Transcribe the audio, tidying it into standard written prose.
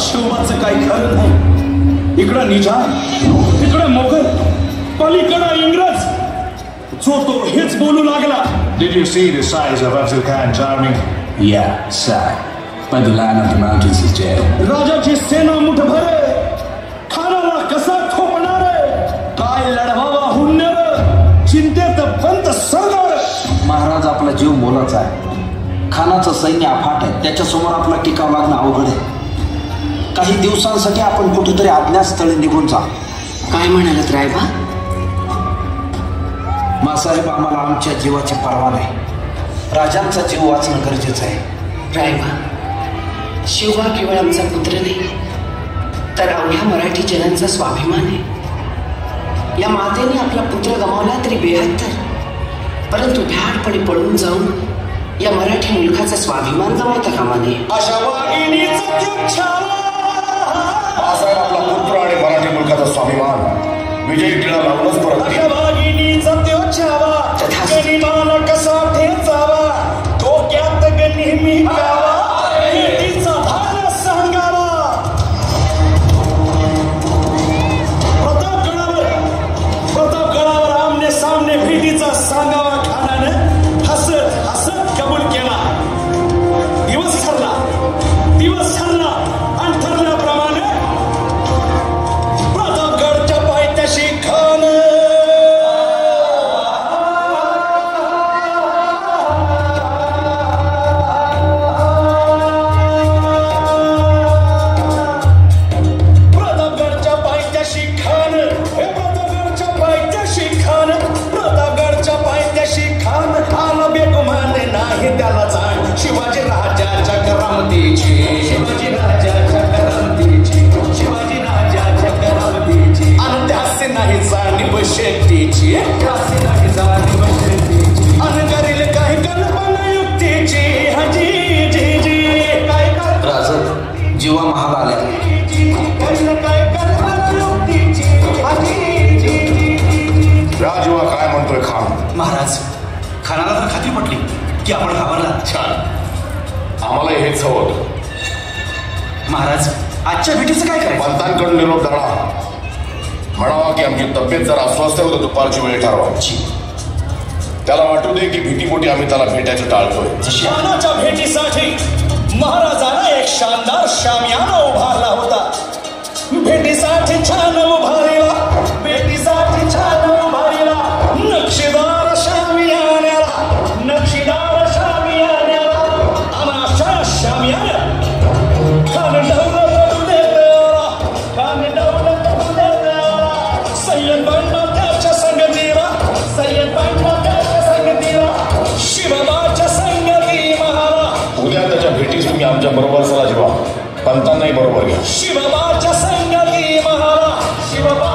शिवबाचं काही खरं नाही. इकडं निजाम, तिकडं मोगल, पलीकडं इंग्रज. जो तो हेच बोलू लागला. Did you see the size of Afzal Khan's army? Yeah, sir. But the land of the mountains is jail. राजाची सेना मुठभर आहे. खानाला कसा थोपणार आहे? काय लढवावा हुन्नर, चिंतेत पंत सरदार. महाराज आपला जीव मोलाचा आहे. खानाचं सैन्य अफाट आहे. त्याच्यासमोर आपला टिकाव लागणं अवघड आहे. काही दिवसांसाठी आपण कुठेतरी अज्ञातस्थळी निघून जा. काय म्हणालात रायबा? मासाहेब, आम्हाला आमच्या जीवाची पर्वा नाही. राजांचा जीव वाचणं गरजेचं आहे. रायबा, शिवबा केवळ आमचा पुत्र नाही, तर अवघ्या मराठी जनांचा स्वाभिमान आहे. या मातेने आपला पुत्र गमावला तरी बेहत्तर, परंतु भ्याडपणे पळून जाऊन या मराठी मुलखाचा स्वाभिमान गमावता कामा नये. अशा वाघिणीचा त्याग छावा. मासाहेब, आपला पुत्र आणि मराठी मुलखाचा स्वाभिमान विजयी टिळा लावूनच परत अशा वाघिणीचा त्याग छावा. गनिमान कसा ठेचावा, डोक्यात नेहमी गावा. भेटीचा भार सांगावा. प्रतापगडावर आमने सामने भेटीचा सांगावा. खानानं हसत हसत कबूल केला. दिवस ठरला आणि ठरल्याप्रमाणे प्रतापगडच्या पायथ्याशी खान आला बेगुमाने नाही त्याला जाण. शिवाजी राजाच्या करामतीची, शिवाजी राजाच्या करामतीची, शिवाजी राजाच्या करामतीची. आणि त्यासे नाही जाणीव शेतीची, त्यासे नाही जाणीव शेतीची. आणि करेल काही कल्पना युक्तीची. हजी जी जी काय कर राजन, जीवा महाग आल्या. काय कल्पना युक्तीची. हजी जी जी. राजवा काय म्हणतोय खान? महाराज, खानाला तर खात्री पटली की आपण घाबरला. छान, आम्हाला हेच हवं होतं. महाराज, आजच्या भेटीचं काय करायचं? पंतांकडून निरोप धरा. म्हणावा की आमची तब्येत जरा अस्वस्थ होतं, दुपारची वेळ ठरवायची. त्याला वाटू दे की भीतीपोटी आम्ही त्याला भेटायचं टाळतोय. खानाच्या भेटीसाठी महाराजांना एक शानदार शामियाना उभारला होता. भेटीसाठी छान उभारला, भेटीसाठी छान उभारला. नक्षीदार शामियान्याला, नक्षीदार शामियान्याला. अनाशा शामियाना खान दौलत देता, खान दौलत देता. सय्यद बनला त्याच्या संगतीला, सय्यद बनला त्याच्या संगतीला. शिवबाच्या संगती महारा. उद्या त्याच्या भेटीस तुम्ही आमच्या बरोबर चला. जेव्हा पंतांनाही बरोबर घ्या. शिवबाच्या संगती महारा. शिवबा